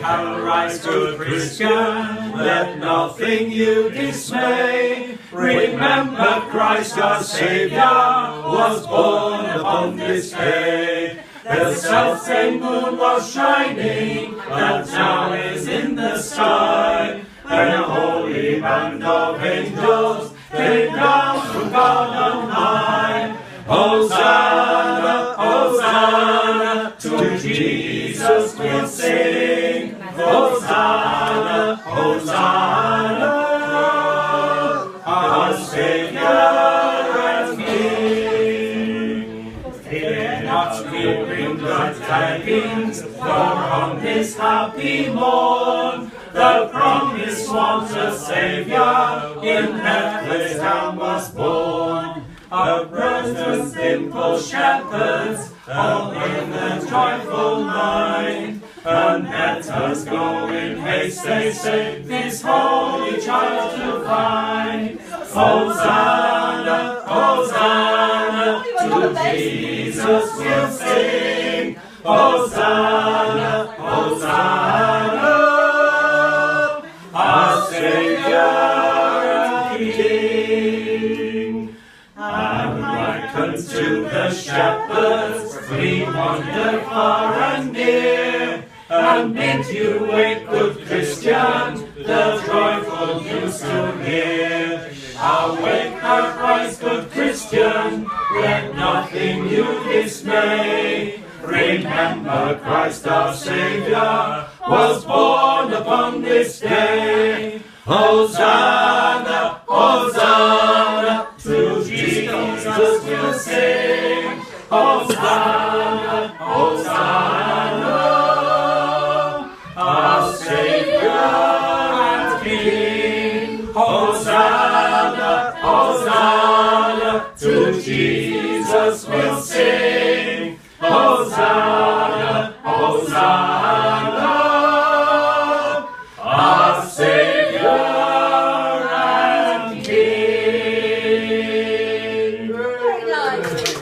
Arise, good Christian, let nothing you dismay. Remember Christ our Saviour was born upon this day. The self-same moon was shining, that now is in the sky, and a holy band of angels came down from God on high. Hosanna, Hosanna, to Jesus we'll sing. Hosanna, Hosanna, our Saviour and King. Fear not, we bring glad tidings, for on this happy morn the promised one, a Saviour, in Bethlehem was born. Our brothers, simple shepherds, all in a joyful mind, and let us go in haste, they say, this holy child to find. Hosanna, Hosanna, to Jesus we'll sing. Hosanna, Hosanna, our Saviour and King. And like unto the shepherds we wander far and near, and bid you wake, good Christian, the joyful news to hear. Awake, our Christ, good Christian, let nothing you dismay. Remember Christ our Saviour was born upon this day. Hosanna, Hosanna, to Jesus we'll sing. Hosanna, Hosanna, our Saviour and King. Hosanna, Hosanna.